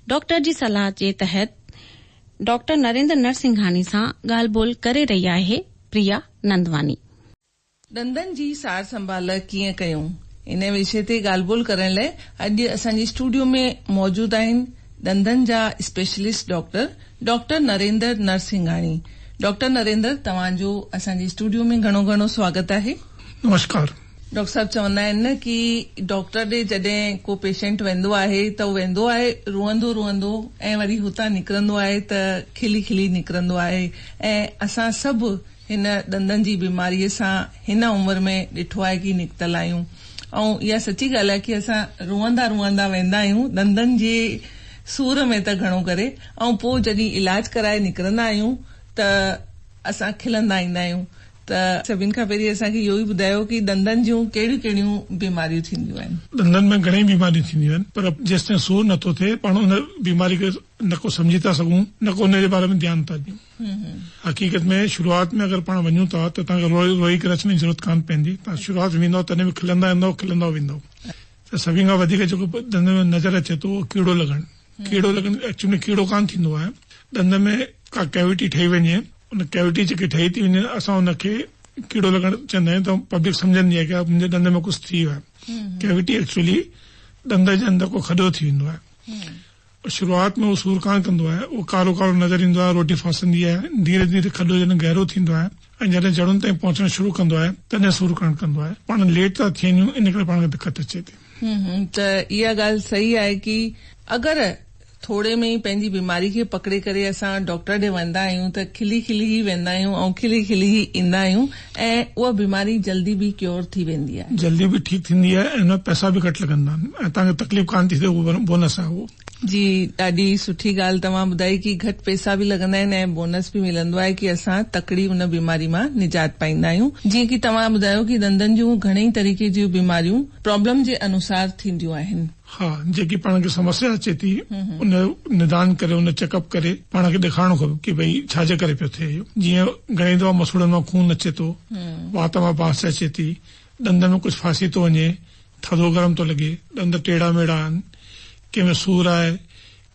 Doctor जी सलाह जे तहत doctor Narendra Narsinghani सां ॻाल्हि ॿोल करे रही आहे प्रिया नंदवानी। दंदनि जी सार संभाल कीअं कयूं इन विषय ते ॻाल्हि ॿोल करण लाइ अॼु असांजी स्टूडियो में मौजूद आहिनि दंदनि जा specialist doctor Narendra Narsinghani. Doctor Narendra, तव्हांजो असांजी स्टूडियो में घणो घणो स्वागत आहे। नमस्कार। डॉक्टर साहब चवंदा आहिनि न कि डॉक्टर ॾे जॾहिं को पेशेंट वेंदो आहे त उहो वेंदो आहे रुअंदो ऐं वरी हुतां निकिरंदो आहे त खिली खिली निकिरंदो आहे ऐं असां सभु हिन दंदनि जी बीमारीअ सां हिन उमिरि में ॾिठो आहे कि निकितल आहियूं ऐं इहा सची ॻाल्हि आहे कि असां रुअंदा वेंदा आहियूं दंदनि जे सूर में त घणो करे ऐं पोइ जॾहिं इलाज कराए निकिरंदा आहियूं त असां खिलंदा ईंदा आहियूं। त सभिनि खां पहिरीं असांखे इहो ई ॿुधायो कि दंदनि जूं कहिड़ियूं कहिड़ियूं बीमारियूं थींदियूं आहिनि। दंदनि में घणेई बीमारियूं थींदियूं आहिनि, पर जेसिताईं सूर नथो थिए पाण उन बीमारी खे न को समझी था सघूं न को उन जे बारे में ध्यानु था ॾियूं। हक़ीक़त में शुरूआत में अगरि पाण वञूं था त तव्हांखे रोई करे अचण जी ज़रूरत कान पवंदी। तव्हां शुरूआत वेंदो तॾहिं बि खिलंदा वेंदो। त सभिनि खां वधीक जेको दंद में नज़र अचे थो उहो कीड़ो लॻणु एक्चुअली कीड़ो कान थींदो आहे। दंद में का कैविटी ठही वञे, उन कैविटी जेकी ठही थी वञे असां उनखे कीड़ो लॻणु चवंदा आहियूं त पब्लिक सम्झंदी आहे कि मुंहिंजे दंद में कुझु थी वियो आहे। कैविटी एक्चुअली दंद जे अंदरि को खॾो थी वेंदो आहे। शुरूआत में उहो सूर कान कंदो आहे, उहो कारो कारो नज़र ईंदो आहे, रोटी फांसंदी आहे, धीरे धीरे खॾो जॾहिं गहरो थींदो आहे ऐं जॾहिं जड़ुनि ताईं पहुचणु शुरू कंदो आहे तॾहिं सूर कान कंदो आहे। पाण लेट था थी वञूं इन करे पाण खे दिक़त अचे थी। त इहा ॻाल्हि सही आहे कि अगरि थोड़े में ई पंहिंजी बीमारी खे पकड़े करे असां डॉक्टर ॾे वेंदा आहियूं त खिली खिली ई वेंदा आहियूं ऐं खिली खिली ई ईंदा आहियूं ऐं उहा बीमारी जल्दी बि क्योर थी वेंदी आहे, जल्दी बि ठीक थींदी आहे ऐं पैसा बि घटि लॻंदा आहिनि ऐं तव्हांखे तकलीफ़ कान थी थिए, बोनस आहे उहो। जी, ॾाढी सुठी ॻाल्हि तव्हां ॿुधाई कि घटि पैसा बि लॻंदा आहिनि ऐं बोनस बि मिलंदो आहे कि असां तकड़ी उन बीमारी मां निजात पाईंदा आहियूं। जीअं कि तव्हां ॿुधायो कि दंदनि जूं घणेई तरीक़े जूं बीमारियूं प्रॉब्लम जे अनुसार थींदियूं आहिनि। हा, जेकी पाण खे समस्या अचे थी उन निदान करे उन चेकअप करे पाण खे ॾेखारणो खपे कि भई छाजे करे पियो थिए। जीअं घणेई दफ़ा मसूड़नि मां खून अचे थो, वात मां बांस अचे थी, दंदनि में कुझु फासी थो वञे, थधो गरम थो लॻे, दंद टेढ़ा मेढ़ा आहिनि, कंहिंमें सूर आहे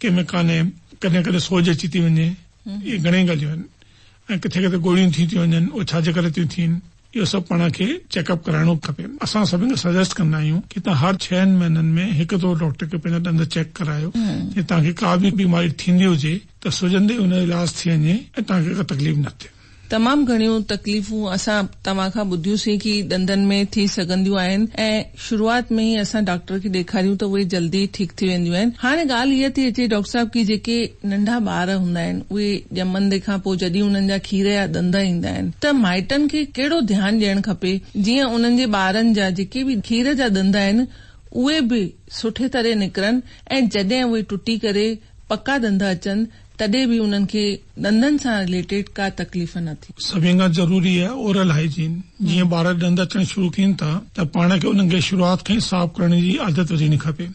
कंहिंमें कान्हे, कॾहिं कॾहिं सोज अची थी वञे, इहे घणेई ॻाल्हियूं आहिनि ऐं किथे किथे गोरियूं थी वञनि, उहे छाजे करे थियूं थियनि, इहो सभु पाण खे चेकअप कराइणो खपे। असां सभिनि खे सजेस्ट कंदा आहियूं कि तव्हां हर 6 महीननि में हिकु दफ़ो डॉक्टर खे पंहिंजा दंद चेक करायो। जीअं तव्हांखे का बि बीमारी थींदी हुजे त सुजंदे उन जो इलाज थी वञे ऐं तव्हांखे का तकलीफ़ न थिए। तमामु घणियूं तकलीफ़ूं असां तव्हां खां ॿुधियूंसीं कि दंदनि में थी सघंदियूं आहिनि ऐं शुरूआत में ई असां डॉक्टर खे ॾेखारियूं त उहे जल्दी ठीक थी वेंदियूं आहिनि। हाणे ॻाल्हि इहा थी अचे डॉक्टर साहब कि जेके नंढा ॿार हूंदा आहिनि उहे ॼमंदे खां पोइ जॾहिं उन्हनि जा खीर जा दंद ईंदा आहिनि त माइटनि खे कहिड़ो ध्यानु ॾियणु खपे जीअं उन्हनि जे ॿारनि जा जेके बि खीर जा दंद आहिनि उहे बि सुठे तरह निकिरनि ऐं जॾहिं उहे टुटी करे पक्का दंद अचनि तॾहिं बि उन्हनि खे दंदनि सां रिलेटेड का तकलीफ़ न थी। सभिनि खां ज़रूरी आहे ओरल हाइजीन। जीअं ॿार दंद अचण शुरू थियनि था त पाण खे उन्हनि खे शुरूआत खां ई साफ़ करण जी आदत विझणी खपे।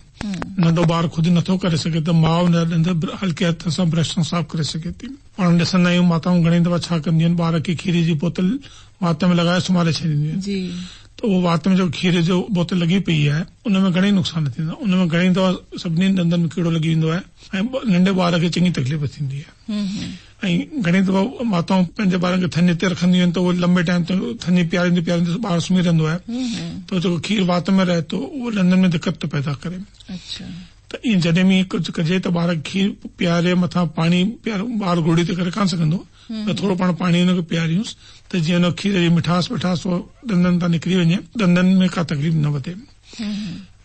नंढो ॿार खुदि नथो करे सघे त माउ हुन दंद हल्के हथ सां ब्रश सां साफ़ करे सघे थी। पाण ॾिसंदा आहियूं माताऊं घणेई दफ़ा छा कंदियूं आहिनि, ॿार खे खीर जी बोतल वात में लॻाए सुम्हारे छॾींदियूं आहिनि त उहो वात में जो खीर जो बोतल लॻी पई आहे उनमें घणेई नुक़सान थींदा, उनमें घणेई दफ़ा सभिनी दंदनि में कीड़ो लॻी वेंदो आहे ऐं नंढे ॿार खे चङी तकलीफ़ थींदी आहे। ऐं घणेई दफ़ा माताऊं पंहिंजे ॿारनि खे थञ ते रखंदियूं आहिनि त उहो लंबे टाइम ताईं थञी पियारींदे ॿार सुम्ही रहंदो आहे त जेको खीर वात में रहे थो उहो दंदनि में दिक़त थो पैदा करे। त ईअं जॾहिं बि कुझु कजे त ॿार खीर पीआरे मथां पाणी ॿार घोड़ी ते करे कान सघंदो त थोरो पाण पाणी हुनखे पीआरियूंसि त जीअं हुन खीर जी मिठास दंदनि तां निकिरी वञे, दंदनि में का तकलीफ़ न वधे।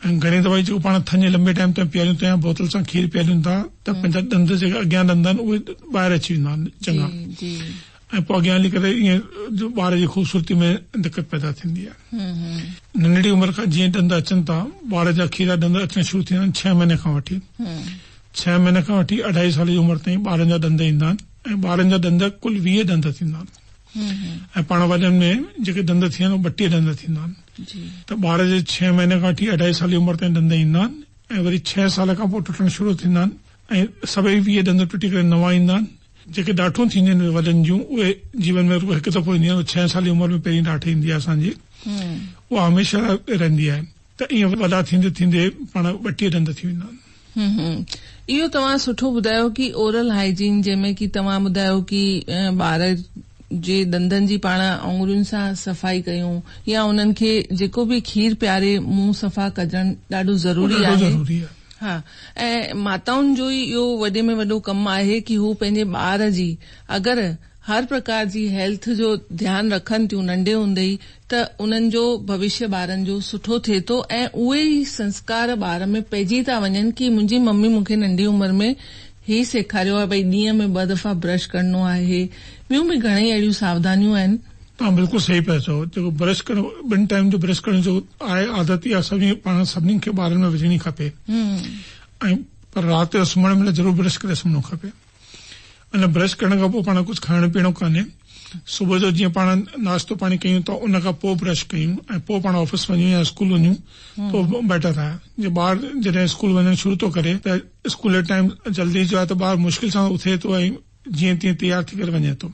ऐं घणी दफ़ा जेको पाण थञ लंबे टाइम ताईं पीआरियूं था या बोतल सां खीर पीआरियूं था त पंहिंजा दंद जेके अॻियां दंद आहिनि उहे ॿाहिरि अची वेंदा आहिनि चङा ऐं पोइ अॻियां हली करे ईअं ॿार जी ख़ूबसूरती में दिक़त पैदा थींदी आहे। नंढड़ी उमिरि खां जीअं दंद अचनि था, ॿार जा खीर दंद अचण शुरू थींदा आहिनि 6 महीने खां वठी 2.5 साल जी उमिरि ताईं ॿारनि जा दंद ईंदा आहिनि ऐं ॿारनि जा दंद कुल 20 दंद थींदा आहिनि ऐं पाण वॾनि में जेके दंद थींदा आहिनि 32 दंद थींदा आहिनि। त ॿार जे 6 महीने खां वठी 2.5 साल जी उमिरि ताईं दंद ईंदा आहिनि ऐं वरी 6 साल खां पोइ टुटण शुरू थींदा आहिनि ऐं सभई 20 दंद टुटी करे नवां ईंदा आहिनि। जेके ॾाठूं थींदियूं आहिनि वॾनि जूं उहे जीवन में हिकु दफ़ो ईंदियूं आहिनि। 6 साल जी उमिरि में पहिरीं ॾाठ ईंदी आहे असांजी, उहा हमेशह रहंदी आहे। त ईअं वॾा थींदे थींदे पाण 32 दंद थी वेंदा आहिनि। इहो तव्हां सुठो ॿुधायो कि ओरल हाइजीन जंहिंमें कि तव्हां ॿुधायो कि ॿार जे दंदनि जी पाण आङुरियुनि सां सफ़ाई कयूं या उन्हनि खे जेको बि खीर पीआरे मुंहुं सफ़ा कढणु ॾाढो ज़रूरी आहे। हा, ऐं माताउनि जो ई इहो वॾे में वॾो कमु आहे कि हू पंहिंजे ॿार जी अगरि हर प्रकार जी हेल्थ जो ध्यानु रखनि थियूं नंढे हूंदे ई त उन्हनि जो भविष्य ॿारनि जो सुठो थिए थो ऐं उहे ई संस्कार ॿार में पइजी था वञनि कि मुंहिंजी मम्मी मूंखे नंढी उमिरि में ही सेखारियो आहे भई ॾींहं में 2 दफ़ा ब्रश करणो आहे। ॿियूं बि घणेई अहिड़ियूं सावधानियूं आहिनि। तव्हां बिल्कुलु सही पिया चओ। जेको ब्रश करणु 2 टाइम जो ब्रश करण जो आहे आदत इहा सभिनी खे ॿारनि में विझणी खपे ऐं पर राति जो सुम्हण महिल ज़रूरु ब्रश करे सुम्हणो खपे। अने ब्रश करण खां पोइ पाण कुझु खाइणो पीअणो कान्हे। सुबुह जो जीअं पाण नाश्तो पाणी कयूं त उन खां पोइ ब्रश कयूं ऐं पोइ पाण ऑफिस वञूं या स्कूल वञूं तो बेटर आहे। जे ॿार जॾहिं स्कूल वञणु शुरू थो करे त स्कूल जो टाइम जल्दी जो आहे त ॿार मुश्किल सां उथे थो ऐं जीअं तीअं तयार थी करे वञे थो।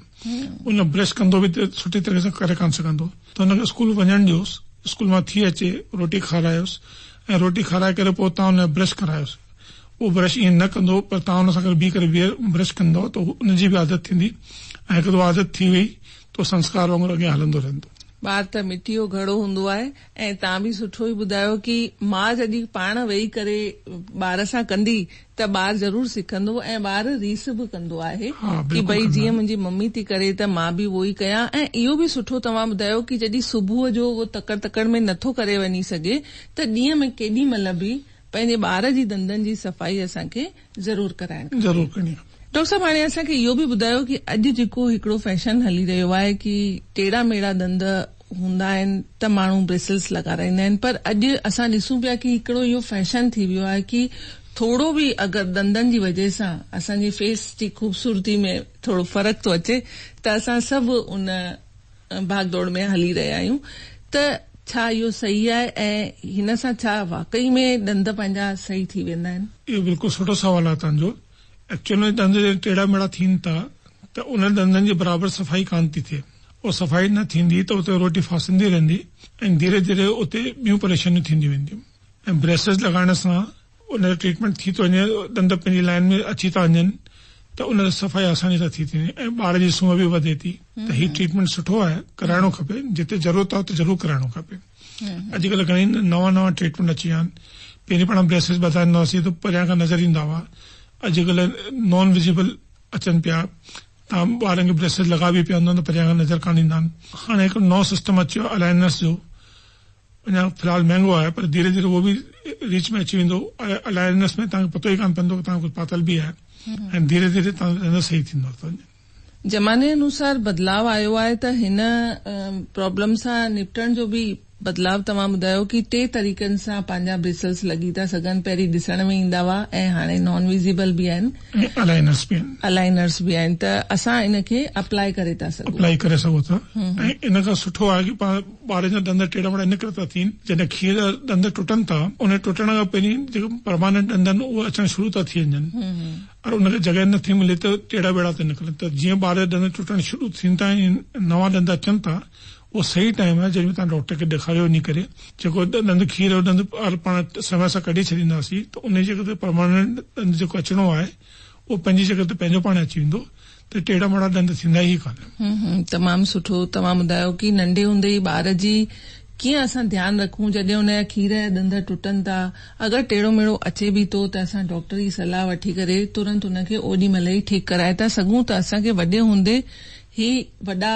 उन ब्रश कंदो बि त सुठी तरह सां करे कान सघंदो त हुनखे स्कूल वञणु ॾियोसि, स्कूल मां थी अचे रोटी खारायोसि ऐं रोटी खाराए करे पोइ तव्हां हुन ब्रश करायोसि। उहो ब्रश ईअं न कंदो पर तव्हां हुन सां गॾु बीह करे ब्रश कंदो त उनजी बि आदत थींदी ऐं हिकु दफ़ो आदत थी वई तो संस्कार वांगुरु अॻियां हलंदो रहंदो। ॿार त मिटीअ जो घड़ो हूंदो आहे ऐं तव्हां बि सुठो ई ॿुधायो कि मां जॾहिं पाण वेही करे ॿार सां कंदी त ॿार ज़रूर सिखंदो ऐं ॿार रीस बि कंदो आहे कि भई जीअं मुंहिंजी मम्मी थी करे त मां बि उहो ई कयां। ऐं इहो बि सुठो तव्हां ॿुधायो कि जॾहिं सुबुह जो उहो तकड़ में नथो करे वञी सघे त ॾींहं में केॾी महिल बि पंहिंजे ॿार जी दंदनि जी सफ़ाई असांखे ज़रूरु कराइण ज़रूरु करणी। डॉक्टर साहब हाणे असांखे इहो बि ॿुधायो कि अॼु जेको हिकिड़ो फैशन हली रहियो आहे कि टेड़ा मेड़ा दंद हूंदा आहिनि त माण्हू ब्रिसल्स लॻाराईंदा आहिनि पर अॼु असां ॾिसूं पिया कि हिकिड़ो इहो फैशन थी वियो आहे कि थोड़ो बि अगरि दंदनि जी वजह सां असांजी फेस जी खूबसूरती में थोड़ो फ़र्क़ु थो अचे त असां सभु उन भागदौड़ में हली रहिया आहियूं त छा इहो सही आहे ऐं हिन सां छा वाकई में दंद पंहिंजा सही थी वेंदा आहिनि? इहो बिल्कुलु सुठो सवाल आहे तव्हांजो। एक्चुअल में दंद टेड़ा मेड़ा थियनि था त उन दंदनि जी बराबरि सफ़ाई कान थी थिए। उहा सफ़ाई न थींदी त उते रोटी फासंदी रहंदी ऐं धीरे धीरे उते ॿियूं परेशानियूं थींदियूं वेंदियूं ऐं ब्रेसिस लॻाइण सां उनजो ट्रीटमेंट थी थो वञे, दंद पंहिंजी लाइन में अची था वञनि त उन सफ़ाई आसानी सां थी वञे ऐं ॿार जी सूंहं बि वधे थी त हीउ ट्रीटमेंट सुठो आहे, कराइणो खपे। जिते ज़रूरत आहे उते ज़रूरु कराइणो खपे। अॼुकल्ह घणेई नवां ट्रीटमेंट अची विया आहिनि। पहिरीं पाण ब्रेसिस बधाईंदा हुआसीं त परियां खां नज़र ईंदा हुआ। अॼुकल्ह नॉन विजिबल अचनि पिया। तव्हां ॿारनि खे ब्रेसिस लॻा बि पिया हूंदा त परियां खां नज़र कान ईंदा आहिनि। हाणे हिकिड़ो नओं सिस्टम अची वियो अलाइनर्स जो। अञा फ़िलहाल महांगो आहे पर धीरे धीरे उहो बि रीच में अची वेंदो। अलाइनर्स में तव्हांखे पतो ई कान पवंदो कि तव्हां कुझु पातल बि आहे ऐं धीरे धीरे तव्हां सही थींदो थो वञे। ज़माने अनुसार बदलाव आयो आहे त हिन प्रॉब्लम सां निपटण जो बि बदलाव तव्हां ॿुधायो कि 3 तरीक़नि सां पंहिंजा ब्रिसल्स लॻी था सघनि। पहिरीं ॾिसण में ईंदा हुआ ऐं हाणे नॉन विजिबल बि आहिनि, अलाइनर्स बि आहिनि त असां इनखे अप्लाई करे था सघूं था। ऐं इन खां सुठो आहे कि ॿार जा दंद टेड़ा मेड़ा निकिर था थियनि। जॾहिं खीर दंद टुटनि था उन टुटण खां पहिरीं जेको परमानेंट दंद आहिनि उहे अचणु शुरू था थी वञनि और उनखे जॻह नथी मिले त टेड़ा बेड़ा था निकिरनि। त जीअं ॿार जा दंद टुटणु शुरू थींदा आहिनि, नवां दंद अचनि था, वो सही टाइम आहे जंहिंमें तव्हां डॉक्टर खे ॾेखारियो वञी करे। जेको दंद खीर जो दंद पाण समय सां कढी छॾींदासीं त उन जी जॻह ते परमानेंट दंद जेको अचिणो आहे उहो पंहिंजी जॻह ते पंहिंजो पाण अची वेंदो त टेड़ा मेड़ा दंद थींदा ई कान। तमामु सुठो तव्हां ॿुधायो कि नंढे हूंदे ई ॿार जी कीअं असां ध्यानु रखूं जॾहिं हुनजा खीर जा दंद टुटनि था। अगरि टेड़ो मेड़ो अचे बि थो त असां डॉक्टर जी सलाह वठी करे तुरंत हुनखे ओॾी महिल ई ठीकु कराए था सघूं त असांखे वॾे हूंदे ही वॾा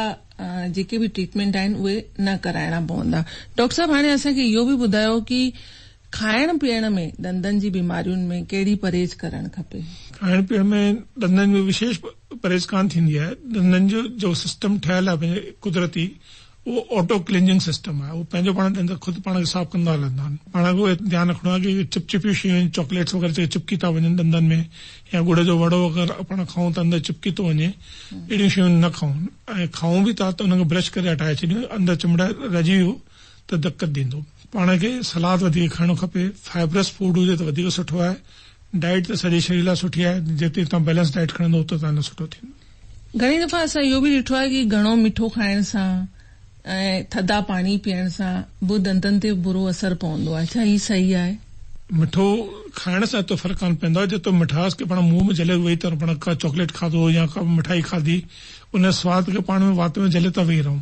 जेके बि ट्रीटमेंट आहिनि उहे न कराइणा पवंदा। डॉक्टर साहब हाणे असांखे इहो बि ॿुधायो कि खाइण पीअण में दंदनि जी बीमारियुनि में कहिड़ी परहेज करणु खपे? खाइण पीअण में दंदनि में विशेष परहेज कान थींदी आहे। दंदनि जो सिस्टम ठहियल आहे पंहिंजे कुदरती, वो ऑटो क्लींजिंग सिस्टम आहे। वो पंहिंजो पाण दंद खुद पाण खे साफ़ कंदा हलंदा आहिनि। पाण खे ध्यानु रखणो आहे कि चिपचिपियूं शयूं चॉकलेट्स वग़ैरह जेके चिपकी था वञनि दंदनि में या गुड़ जो वड़ो अगरि पाण खाऊं त अंदरि चिपकी थो वञे, अहिड़ियूं शयूं न खाऊं ऐं खाऊं बि था त उनखे ब्रश करे हटाए छॾियूं। अंदरि चिमड़ाए रहिजी वियो त दिक़त ॾींदो। पाण खे सलाद वधीक खाइणो खपे। फाइबरस फूड हुजे त वधीक सुठो आहे। डाइट त सॼे शरीर लाइ सुठी आहे। जेतिरी तव्हां बैलेंस डाइट खणंदो त तव्हां सुठो थींदो। घणी दफ़ा असां इहो बि ॾिठो आहे कि घणो मिठो खाइण सां ऐं थधा पाणी पीअण सां बि दंदनि ते बुरो असर पवंदो आहे। छा ही सही आहे? मिठो खाइण सां तो फ़र्क़ु कान पवंदो आहे। जेतो मिठास खे पाण मुंहं में जले वेही त पाण का चॉकलेट खाधो या का मिठाई खाधी उन स्वाद खे पाण में वात में जले था वेही रहूं।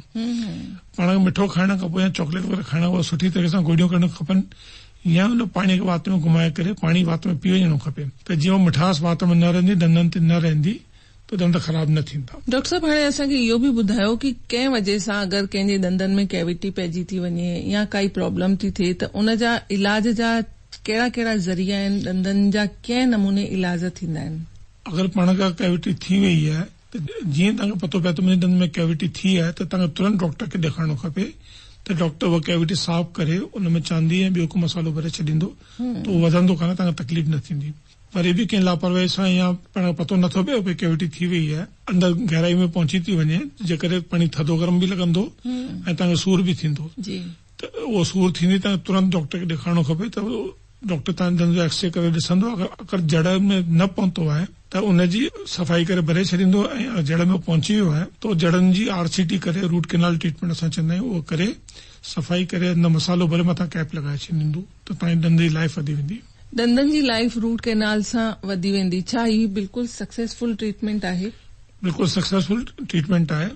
पाण खे मिठो खाइण खां पोइ या चॉकलेट वग़ैरह खाइण खां पोइ सुठी तरह सां गोॾियूं करणु खपनि या उन पाणी खे वात में घुमाए करे पाणी वात में पी वञणो खपे त जीअं मिठास वात में न रहंदी दंदनि ते न रहंदी त दंद ख़राब न थींदा। डॉक्टर साहब हाणे असांखे इहो बि ॿुधायो कि कंहिं वजह सां अगरि कंहिंजे दंदनि में कैविटी पइजी थी वञे या काई प्रॉब्लम थी थिए त उन जा इलाज जा कहिड़ा कहिड़ा ज़रिया आहिनि, दंदनि जा कंहिं नमूने इलाज थींदा आहिनि? अगरि पाण खां कैविटी थी वई आहे त जीअं तव्हांखे पतो पए त मुंहिंजे दंद में कैविटी थी आहे त तव्हांखे तुरंत डॉक्टर खे ॾेखारणो खपे त डॉक्टर उहा कैविटी साफ़ करे उन में चांदी ऐं ॿियो को मसालो भरे छॾींदो त उहो वधंदो कान, तव्हांखे तकलीफ़ न थींदी। वरी बि कंहिं लापरवाही सां या पाण पतो नथो पए भई कैविटी थी वई आहे, अंदरि गहराई में पहुची थी वञे जेकॾहिं पाणी थधो गरम बि लॻंदो ऐं तव्हांखे सूर बि थींदो त उहो सूर थींदी तव्हांखे तुरंत डॉक्टर खे ॾेखारणो खपे त डॉक्टर तव्हांजे दंद जो एक्सरे करे ॾिसंदो। अगरि जड़ में न पहुतो आहे त उनजी सफ़ाई करे भरे छॾींदो ऐं जड़ में पहुची वियो आहे त जड़नि जी RCT करे रूट केनाल ट्रीटमेंट असां चवंदा आहियूं उहो करे सफ़ाई करे न मसालो भरे मथां कैप लॻाए छॾींदो त तव्हांजी दंद जी लाइफ वधी वेंदी। दंदनि जी लाइफ रूट केनाल सां वधी वेंदी, छा ही बिल्कुलु सक्सेसफुल ट्रीटमेंट आहे? बिल्कुलु सक्सेसफुल ट्रीटमेंट आहे,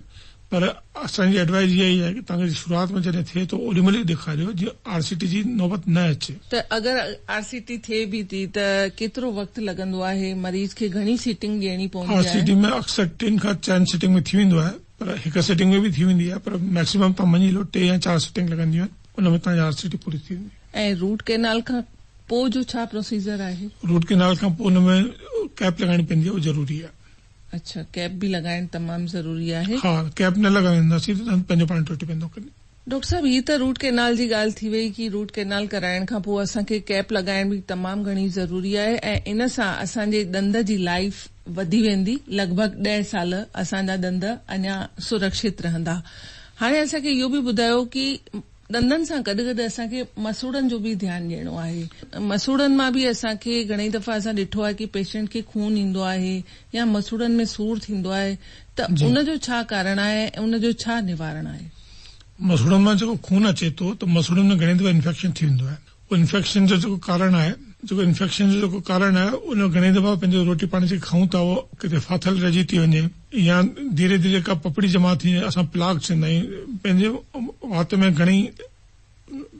पर असांजी एडवाइस इहा ई आहे कि तव्हांखे शुरूआत में जॾहिं थिए तो ओॾी महिल ई ॾेखारियो जीअं RCT जी नौबत न अचे। त अगरि RCT थिए बि थी त केतिरो वक़्तु लॻंदो आहे? मरीज़ खे घणी सीटिंग ॾियणी पवंदी आहे? RCT में अक्सर 3 खां 4 सीटिंग में थी वेंदो आहे, पर हिकु सीटिंग में बि थी वेंदी आहे, पर मैक्सिमम तव्हां मञी लो 3 या 4 सीटिंग लॻंदियूं आहिनि, उन में तव्हांजी RCT पूरी थी वेंदी। ऐं रूट केनाल खां पोइ जो छा प्रोसीजर आहे? रूट केनाल खां पोइ उन में कैप लॻाइणी पवंदी आहे, उहो ज़रूरी आहे। अच्छा, कैप भी लगाइण तमाम जरूरी है? हाँ, कैप न लगाईंदासीं त पंहिंजो पाण टुटी पवंदो। डॉक्टर साहब ही त रूट केनाल जी ॻाल्हि थी वई कि रूट केनाल कराइण खां पोइ असांखे कैप लगाइण भी तमाम घणी जरूरी आहे ऐं इन सां असांजे दंद जी लाइफ वधी वेंदी, लगभग 10 साल असांजा दंद अञा सुरक्षित रहंदा। हाणे असांखे इहो बि ॿुधायो कि दंदनि सां गॾु गॾु असांखे मसूड़नि जो बि ध्यानु ॾियणो आहे। मसूड़नि मां बि असांखे घणई दफ़ा असां ॾिठो आहे कि पेशेंट खे खून ईंदो आहे या मसूड़नि में सूर थींदो आहे, त उनजो छा कारण आहे ऐं उनजो छा निवारण आहे? मसूड़नि मां जेको खून अचे थो त मसूड़नि में घणई दफ़ा इन्फेक्शन थी वेंदो आहे। उहो इन्फेक्शन जो जेको कारण आहे उन घणई दफ़ा पंहिंजो रोटी पाणी जेके खाऊं था उहो किथे फाथल रहिजी थी वञे या धीरे धीरे का पपड़ी जमा थी वञे, असां प्लाग चवंदा आहियूं। पंहिंजे वात में घणी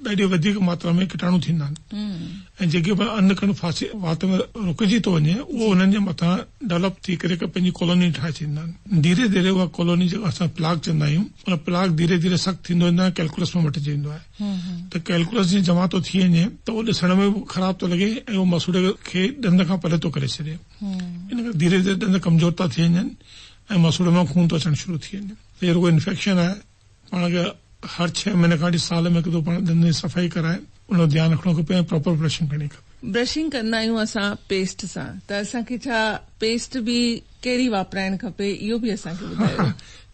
ॾाढी वधीक मात्रा में कीटाणु थींदा आहिनि ऐं जेके अन्न कण फासी वात में रुकिजी थो वञे उहो उन्हनि जे मथां डेवलप थी करे पंहिंजी कॉलोनी ठाहे छॾींदा आहिनि। धीरे धीरे उहा कॉलोनी जेको असां प्लाग चवंदा आहियूं उन प्लाग धीरे धीरे सख़्तु थींदो वेंदो आहे, कैलकुलस में मटिजी वेंदो आहे। त कैलकुलस जीअं जमा थो थी वञे त उहो ॾिसण में बि ख़राब थो लॻे ऐं उहो मसूड़े खे दंद खां परे थो करे छॾे। इन करे धीरे धीरे दंद कमज़ोर था थी वञनि ऐं मसूड़े मां खून थो अचणु शुरू थी वञे। इहो रुगो इन्फेक्शन आहे। पाण खे हर 6 महीने खां साल में हिकु दफ़ो पाण दंद जी सफ़ाई कराए उन ध्यानु रखणो खपे ऐं प्रॉपर ब्रशिंग करणी खपे। ब्रशिंग कंदा आहियूं असां पेस्ट सां, त असांखे छा पेस्ट बि कहिड़ी वापराइण खपे इहो बि असांखे ॿुधायो।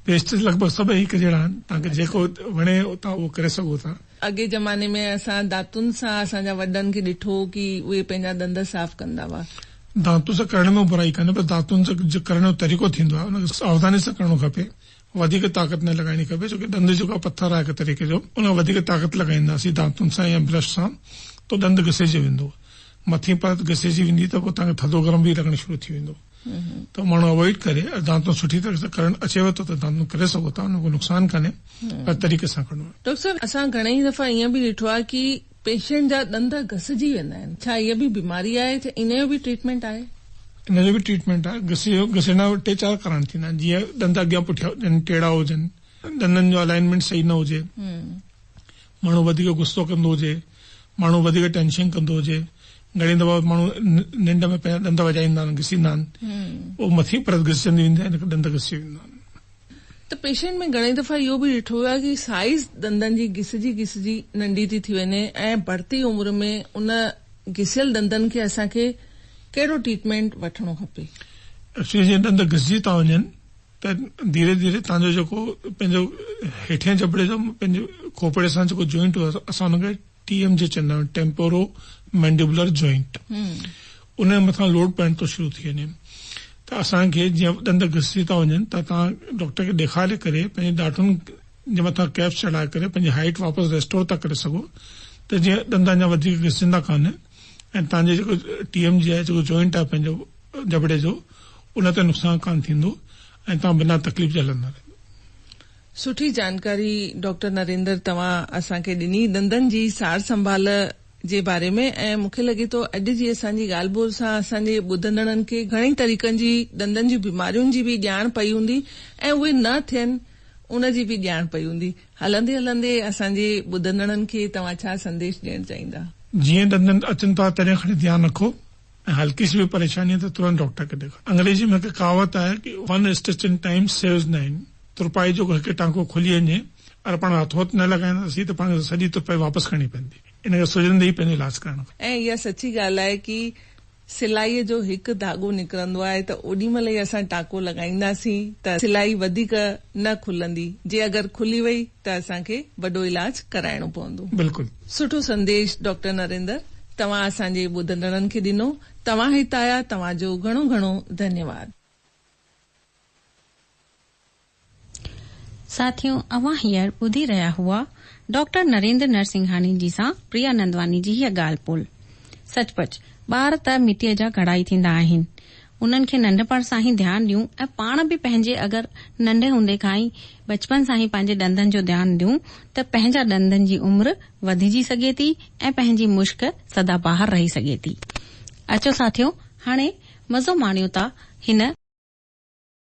पेस्ट लॻभॻि सभई हिकु जहिड़ा आहिनि, तव्हांखे जेको वणे तव्हां उहो करे सघो था। अॻे ज़माने में असां दातुनि सां असांजा वॾनि खे ॾिठो कि उहे पंहिंजा दंद साफ़ कंदा हुआ। दातुनि सां करण में बुराई कान्हे, पर दातुनि सां करण जो तरीक़ो थींदो आहे उनखे सावधानी सां करणो खपे। वधीक ताक़त न लॻाइणी खपे छोकी दंद जेको पत्थर आहे हिकु तरीक़े जो, उन वधीक ताक़त लॻाईंदासीं दातुनि सां या ब्रश सां तो दंद घिसिजी वेंदो, मथी परत घिसिजी वेंदी त पोइ तव्हांखे थधो गरम बि लॻणु शुरू थी वेंदो। त माण्हू अवॉइड करे दांतूं सुठी तरह सां करणु अचेव थो त दांतूं करे सघो था, उन को नुक़सान कान्हे, पर तरीक़े सां करणो आहे। डॉक्टर साहब, असां घणई दफ़ा ईअं बि ॾिठो आहे कि पेशेंट जा दंद घसिजी वेंदा आहिनि, छा इहा बि बीमारी आहे? छा इन जो बि ट्रीटमेंट आहे? इन जो बि ट्रीटमेंट आहे। घिसण 2-4 कारण थींदा आहिनि, जीअं दंद अॻियां पुठियां हुजनि, टेड़ा हुजनि, दंदनि जो अलाइनमेंट सही न हुजे, माण्हू वधीक गुस्सो कंदो हुजे, माण्हू वधीक टेंशन कंदो हुजे, घणी दफ़ा माण्हू निंड में पंहिंजा दंद वॼाईंदा आहिनि, घिसींदा आहिनि, उहो मथी परत घिसजंदी वेंदी आहे, दंद घिसी वेंदा आहिनि। त पेशेंट में घणी दफ़ा इहो बि ॾिठो आहे कि साइज़ दंदनि जी घिसजी नंढी थी वञे ऐं बढ़ती उमिरि में उन घिसियल दंदनि खे असांखे कहिड़ो ट्रीटमेंट वठणो खपे? एक्चुअली जीअं दंद घिसजी था वञनि त धीरे धीरे तव्हांजो जेको पंहिंजो हेठियां जबड़े जो पंहिंजो खोपड़े सां जेको जॉइंट हो असां हुनखे TMJ चवंदा आहियूं, टेम्पोरो मैंडिबुलर जॉइंट, उन मथां लोड पवण तो शुरू थी वञे। त असांखे जीअं दंद घिसजी था वञनि त तव्हां डॉक्टर खे ॾेखारे करे पंहिंजे ॾाढुनि जे मथां कैप चढ़ाए करे पंहिंजी हाइट वापसि रेस्टोर था करे सघो त जीअं दंद अञा वधीक घिसजंदा कान ऐं तव्हांजे जेको TMJ आहे जेको जॉइंट आहे पंहिंजो जबड़े जो उन ते नुक़सानु कान थींदो ऐं तव्हां बिना तकलीफ़ जे हलंदा रहंदा। सुठी जानकारी डॉक्टर नरेंद्र तव्हां असांखे ॾिनी दंदनि जी सार संभाल जे बारे में। ऐं मूंखे लॻे थो अॼु जी असांजी ॻाल्हि ॿोल सां असांजे ॿुधंदड़नि खे घणई तरीक़नि जी दंदनि जी बीमारियुनि जी बि ॼाण पई हूंदी ऐं उहे न थियनि उन जी बि ॼाण पई हूंदी। हलंदे हलंदे असांजे ॿुधंदड़नि खे तव्हां छा संदेश ॾियणु चाहींदा? जीअं दंदनि अचनि था तॾहिं खणी ध्यानु रखो ऐं हल्की सी भी परेशानी है तो तुरंत डॉक्टर खे ॾेखारो। अंग्रेजी में हिकु कहावत आहे कि 1 stitch in time saves 9। तुरपाई जो हिकु टांको खुली वञे और पाण हथो हथ न लॻाईंदासीं त पाण सॼी तुरपाई वापसि खणी पवंदी। इनखे सुझंदे ई पंहिंजो इलाज करणु। ऐं इहा सची ॻाल्हि आहे कि सिलाईअ जो हिकु धाॻो निकिरंदो आहे त ओॾी महिल ई असां टाको लॻाईंदासीं त सिलाई वधीक न खुलंदी। जे अगरि खुली वई त असांखे वॾो इलाज कराइणो पवंदो। बिल्कुलु सुठो संदेश डॉक्टर नरेंद्र तव्हां असांजे ॿुधंदड़नि खे ॾिनो। तव्हां हिते आया तव्हांजो घणो घणो धन्यवाद। साथियों अवां हींअर ॿुधी रहिया हुआ डॉक्टर नरेंद्र नरसिंघानी जी सां प्रिया नंदवानी जी हीअ ॻाल्हि ॿोल। सचपच ॿार त मिटीअ जा घड़ा ई थींदा आहिनि। उन्हनि खे नंढपण सां ई ध्यानु ॾियूं ऐं पाण बि पंहिंजे अगरि नंढे हूंदे खां ई बचपन सां ई पंहिंजे ॾंदनि जो ध्यानु ॾियूं त पंहिंजा ॾंदनि जी उमिरि वधिजी सघे थी ऐं पंहिंजी मुश्क सदा ॿाहिरि रही सघे थी। अचो साथियों हाणे मज़ो माणियो था हिन